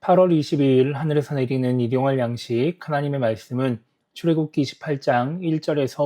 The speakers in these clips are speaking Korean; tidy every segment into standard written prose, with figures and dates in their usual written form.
8월 22일 하늘에서 내리는 일용할 양식 하나님의 말씀은 출애굽기 28장 1절에서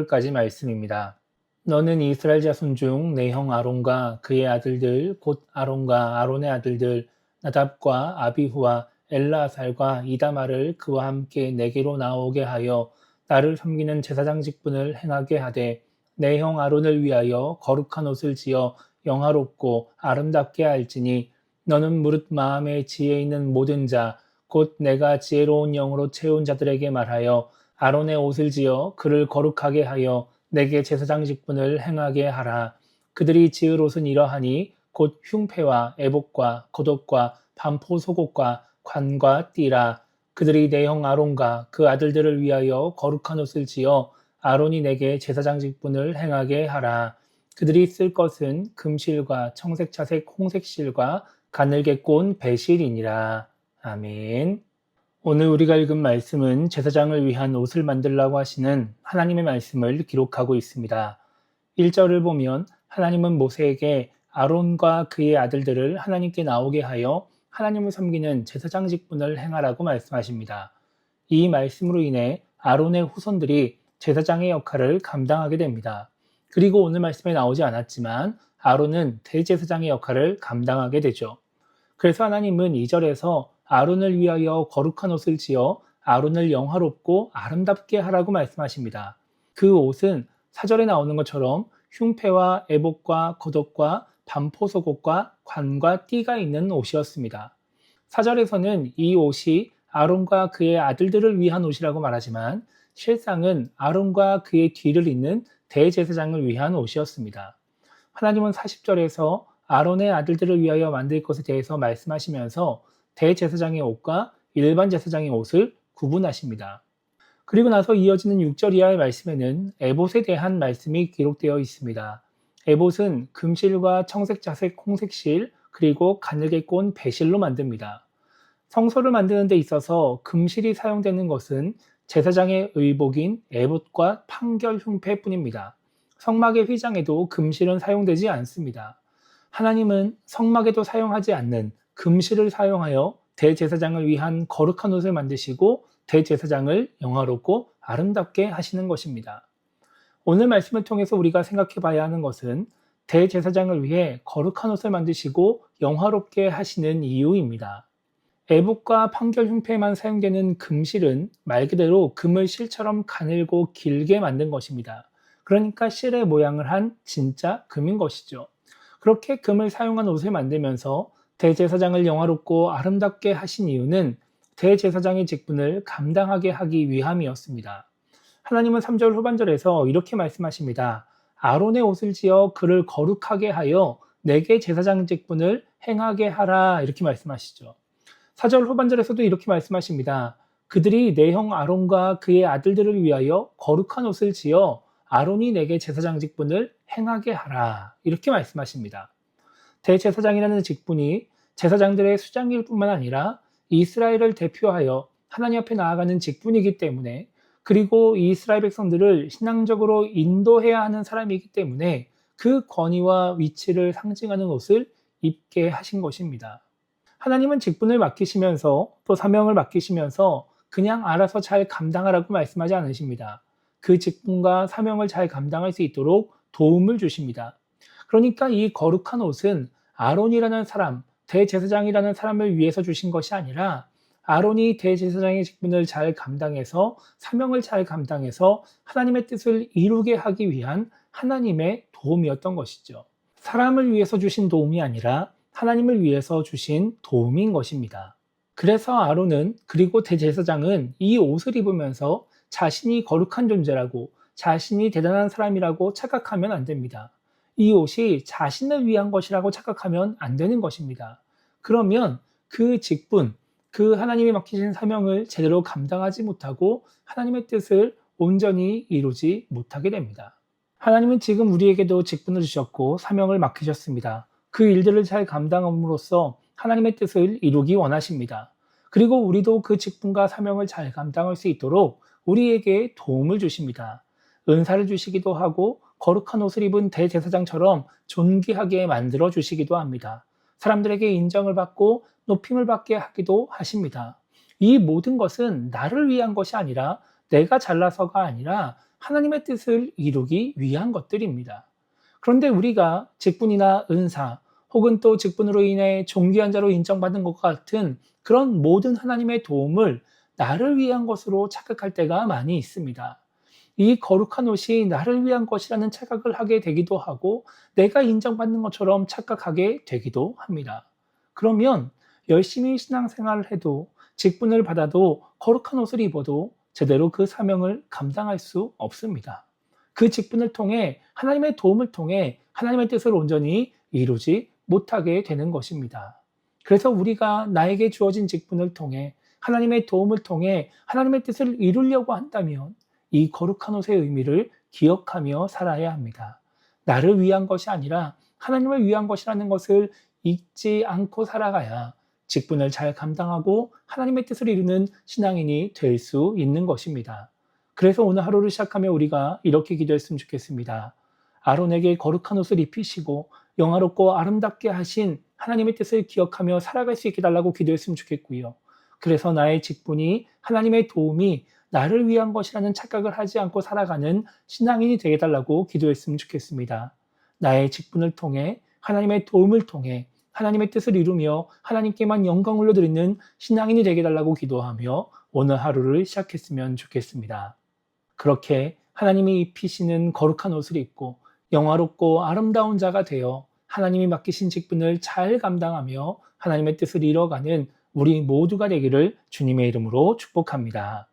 5절까지 말씀입니다. 너는 이스라엘 자손 중 내 형 아론과 그의 아들들 곧 아론과 아론의 아들들 나답과 아비후와 엘라살과 이다말을 그와 함께 내게로 나오게 하여 나를 섬기는 제사장 직분을 행하게 하되 내 형 아론을 위하여 거룩한 옷을 지어 영화롭고 아름답게 할지니 너는 무릇 마음에 지혜 있는 모든 자 곧 내가 지혜로운 영으로 채운 자들에게 말하여 아론의 옷을 지어 그를 거룩하게 하여 내게 제사장 직분을 행하게 하라. 그들이 지을 옷은 이러하니 곧 흉패와 애복과 겉옷과 반포 속옷과 관과 띠라. 그들이 내 형 아론과 그 아들들을 위하여 거룩한 옷을 지어 아론이 내게 제사장 직분을 행하게 하라. 그들이 쓸 것은 금실과 청색자색 홍색실과 가늘게 꼰 배실이니라. 아멘. 오늘 우리가 읽은 말씀은 제사장을 위한 옷을 만들라고 하시는 하나님의 말씀을 기록하고 있습니다. 1절을 보면 하나님은 모세에게 아론과 그의 아들들을 하나님께 나오게 하여 하나님을 섬기는 제사장 직분을 행하라고 말씀하십니다. 이 말씀으로 인해 아론의 후손들이 제사장의 역할을 감당하게 됩니다. 그리고 오늘 말씀에 나오지 않았지만 아론은 대제사장의 역할을 감당하게 되죠. 그래서 하나님은 2절에서 아론을 위하여 거룩한 옷을 지어 아론을 영화롭고 아름답게 하라고 말씀하십니다. 그 옷은 4절에 나오는 것처럼 흉패와 애복과 겉옷과 반포 속옷과 관과 띠가 있는 옷이었습니다. 4절에서는 이 옷이 아론과 그의 아들들을 위한 옷이라고 말하지만 실상은 아론과 그의 뒤를 잇는 대제사장을 위한 옷이었습니다. 하나님은 40절에서 아론의 아들들을 위하여 만들 것에 대해서 말씀하시면서 대제사장의 옷과 일반 제사장의 옷을 구분하십니다. 그리고 나서 이어지는 6절 이하의 말씀에는 에봇에 대한 말씀이 기록되어 있습니다. 에봇은 금실과 청색자색 홍색실 그리고 가늘게 꼰 배실로 만듭니다. 성소를 만드는 데 있어서 금실이 사용되는 것은 제사장의 의복인 에봇과 판결 흉패뿐입니다. 성막의 휘장에도 금실은 사용되지 않습니다. 하나님은 성막에도 사용하지 않는 금실을 사용하여 대제사장을 위한 거룩한 옷을 만드시고 대제사장을 영화롭고 아름답게 하시는 것입니다. 오늘 말씀을 통해서 우리가 생각해 봐야 하는 것은 대제사장을 위해 거룩한 옷을 만드시고 영화롭게 하시는 이유입니다. 애복과 판결 흉패에만 사용되는 금실은 말 그대로 금을 실처럼 가늘고 길게 만든 것입니다. 그러니까 실의 모양을 한 진짜 금인 것이죠. 그렇게 금을 사용한 옷을 만들면서 대제사장을 영화롭고 아름답게 하신 이유는 대제사장의 직분을 감당하게 하기 위함이었습니다. 하나님은 3절 후반절에서 이렇게 말씀하십니다. 아론의 옷을 지어 그를 거룩하게 하여 내게 제사장 직분을 행하게 하라 이렇게 말씀하시죠. 4절 후반절에서도 이렇게 말씀하십니다. 그들이 내 형 아론과 그의 아들들을 위하여 거룩한 옷을 지어 아론이 내게 제사장 직분을 행하게 하라 이렇게 말씀하십니다. 대제사장이라는 직분이 제사장들의 수장일 뿐만 아니라 이스라엘을 대표하여 하나님 앞에 나아가는 직분이기 때문에 그리고 이스라엘 백성들을 신앙적으로 인도해야 하는 사람이기 때문에 그 권위와 위치를 상징하는 옷을 입게 하신 것입니다. 하나님은 직분을 맡기시면서 또 사명을 맡기시면서 그냥 알아서 잘 감당하라고 말씀하지 않으십니다. 그 직분과 사명을 잘 감당할 수 있도록 도움을 주십니다. 그러니까 이 거룩한 옷은 아론이라는 사람, 대제사장이라는 사람을 위해서 주신 것이 아니라 아론이 대제사장의 직분을 잘 감당해서 사명을 잘 감당해서 하나님의 뜻을 이루게 하기 위한 하나님의 도움이었던 것이죠. 사람을 위해서 주신 도움이 아니라 하나님을 위해서 주신 도움인 것입니다. 그래서 아론은 그리고 대제사장은 이 옷을 입으면서 자신이 거룩한 존재라고 자신이 대단한 사람이라고 착각하면 안 됩니다. 이 옷이 자신을 위한 것이라고 착각하면 안 되는 것입니다. 그러면 그 직분, 그 하나님이 맡기신 사명을 제대로 감당하지 못하고 하나님의 뜻을 온전히 이루지 못하게 됩니다. 하나님은 지금 우리에게도 직분을 주셨고 사명을 맡기셨습니다. 그 일들을 잘 감당함으로써 하나님의 뜻을 이루기 원하십니다. 그리고 우리도 그 직분과 사명을 잘 감당할 수 있도록 우리에게 도움을 주십니다. 은사를 주시기도 하고 거룩한 옷을 입은 대제사장처럼 존귀하게 만들어 주시기도 합니다. 사람들에게 인정을 받고 높임을 받게 하기도 하십니다. 이 모든 것은 나를 위한 것이 아니라 내가 잘나서가 아니라 하나님의 뜻을 이루기 위한 것들입니다. 그런데 우리가 직분이나 은사 혹은 또 직분으로 인해 존귀한 자로 인정받는 것과 같은 그런 모든 하나님의 도움을 나를 위한 것으로 착각할 때가 많이 있습니다. 이 거룩한 옷이 나를 위한 것이라는 착각을 하게 되기도 하고 내가 인정받는 것처럼 착각하게 되기도 합니다. 그러면 열심히 신앙생활을 해도 직분을 받아도 거룩한 옷을 입어도 제대로 그 사명을 감당할 수 없습니다. 그 직분을 통해 하나님의 도움을 통해 하나님의 뜻을 온전히 이루지 못하게 되는 것입니다. 그래서 우리가 나에게 주어진 직분을 통해 하나님의 도움을 통해 하나님의 뜻을 이루려고 한다면 이 거룩한 옷의 의미를 기억하며 살아야 합니다. 나를 위한 것이 아니라 하나님을 위한 것이라는 것을 잊지 않고 살아가야 직분을 잘 감당하고 하나님의 뜻을 이루는 신앙인이 될 수 있는 것입니다. 그래서 오늘 하루를 시작하며 우리가 이렇게 기도했으면 좋겠습니다. 아론에게 거룩한 옷을 입히시고 영화롭고 아름답게 하신 하나님의 뜻을 기억하며 살아갈 수 있게 달라고 기도했으면 좋겠고요. 그래서 나의 직분이 하나님의 도움이 나를 위한 것이라는 착각을 하지 않고 살아가는 신앙인이 되게 달라고 기도했으면 좋겠습니다. 나의 직분을 통해 하나님의 도움을 통해 하나님의 뜻을 이루며 하나님께만 영광을 올려드리는 신앙인이 되게 달라고 기도하며 오늘 하루를 시작했으면 좋겠습니다. 그렇게 하나님이 입히시는 거룩한 옷을 입고 영화롭고 아름다운 자가 되어 하나님이 맡기신 직분을 잘 감당하며 하나님의 뜻을 이뤄가는 우리 모두가 되기를 주님의 이름으로 축복합니다.